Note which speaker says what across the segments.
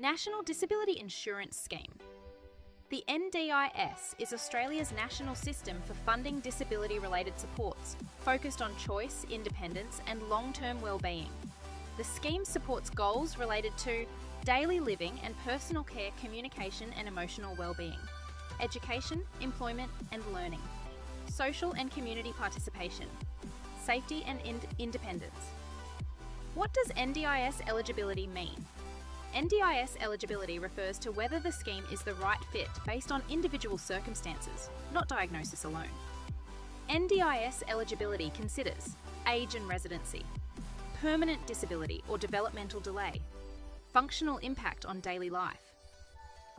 Speaker 1: National Disability Insurance Scheme. The NDIS is Australia's national system for funding disability-related supports, focused on choice, independence and long-term well-being. The scheme supports goals related to daily living and personal care, communication and emotional well-being, education, employment and learning, social and community participation, safety and independence. What does NDIS eligibility mean? NDIS eligibility refers to whether the scheme is the right fit based on individual circumstances, not diagnosis alone. NDIS eligibility considers age and residency, permanent disability or developmental delay, functional impact on daily life,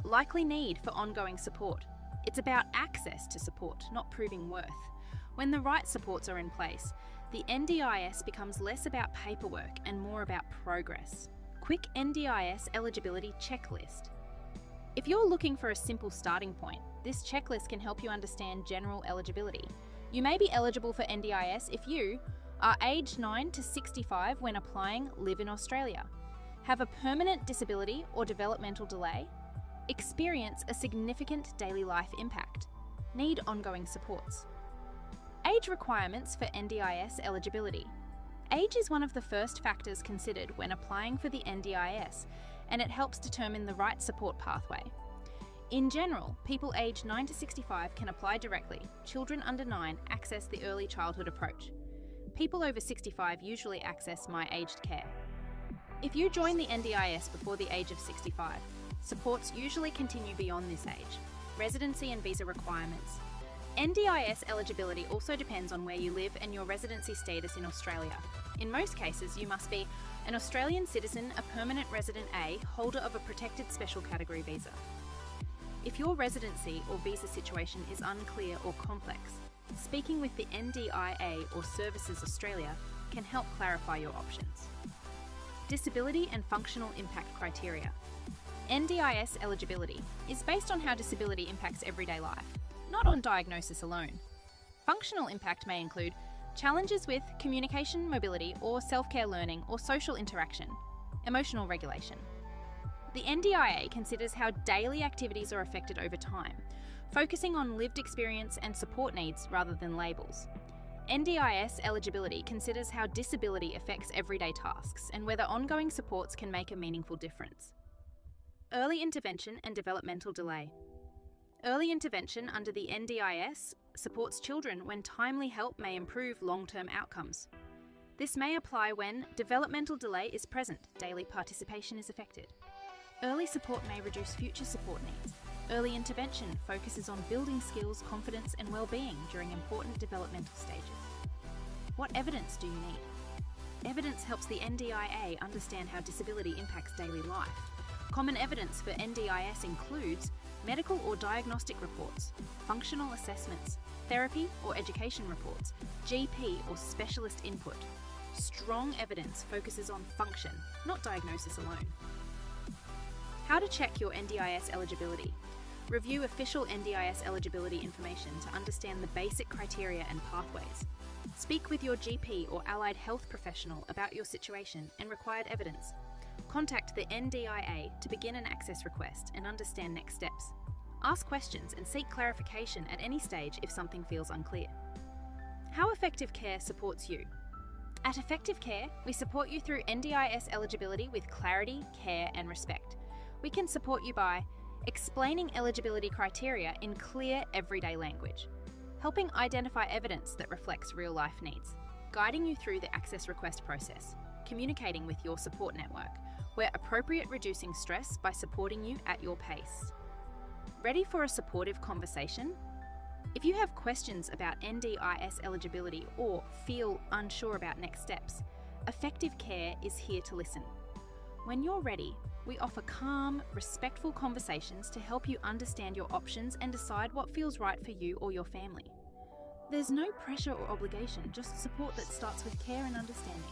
Speaker 1: likely need for ongoing support. It's about access to support, not proving worth. When the right supports are in place, the NDIS becomes less about paperwork and more about progress. Quick NDIS eligibility checklist. If you're looking for a simple starting point, this checklist can help you understand general eligibility. You may be eligible for NDIS if you are aged 9 to 65 when applying, live in Australia, have a permanent disability or developmental delay, experience a significant daily life impact, need ongoing supports. Age requirements for NDIS eligibility. Age is one of the first factors considered when applying for the NDIS, and it helps determine the right support pathway. In general, people aged 9 to 65 can apply directly. Children under 9 access the early childhood approach. People over 65 usually access My Aged Care. If you join the NDIS before the age of 65, supports usually continue beyond this age. Residency and visa requirements. NDIS eligibility also depends on where you live and your residency status in Australia. In most cases, you must be an Australian citizen, a permanent resident A, holder of a protected special category visa. If your residency or visa situation is unclear or complex, speaking with the NDIA or Services Australia can help clarify your options. Disability and functional impact criteria. NDIS eligibility is based on how disability impacts everyday life, not on diagnosis alone. Functional impact may include challenges with communication, mobility, or self-care learning or social interaction, emotional regulation. The NDIA considers how daily activities are affected over time, focusing on lived experience and support needs rather than labels. NDIS eligibility considers how disability affects everyday tasks and whether ongoing supports can make a meaningful difference. Early intervention and developmental delay. Early intervention under the NDIS supports children when timely help may improve long-term outcomes. This may apply when developmental delay is present, daily participation is affected. Early support may reduce future support needs. Early intervention focuses on building skills, confidence and well-being during important developmental stages. What evidence do you need? Evidence helps the NDIA understand how disability impacts daily life. Common evidence for NDIS includes medical or diagnostic reports, functional assessments, therapy or education reports, GP or specialist input. Strong evidence focuses on function, not diagnosis alone. How to check your NDIS eligibility. Review official NDIS eligibility information to understand the basic criteria and pathways. Speak with your GP or allied health professional about your situation and required evidence. Contact the NDIA to begin an access request and understand next steps. Ask questions and seek clarification at any stage if something feels unclear. How Effective Care supports you. At Effective Care, we support you through NDIS eligibility with clarity, care and respect. We can support you by explaining eligibility criteria in clear, everyday language, helping identify evidence that reflects real-life needs, guiding you through the access request process, communicating with your support network, where appropriate reducing stress by supporting you at your pace. Ready for a supportive conversation? If you have questions about NDIS eligibility or feel unsure about next steps, Effective Care is here to listen. When you're ready, we offer calm, respectful conversations to help you understand your options and decide what feels right for you or your family. There's no pressure or obligation, just support that starts with care and understanding.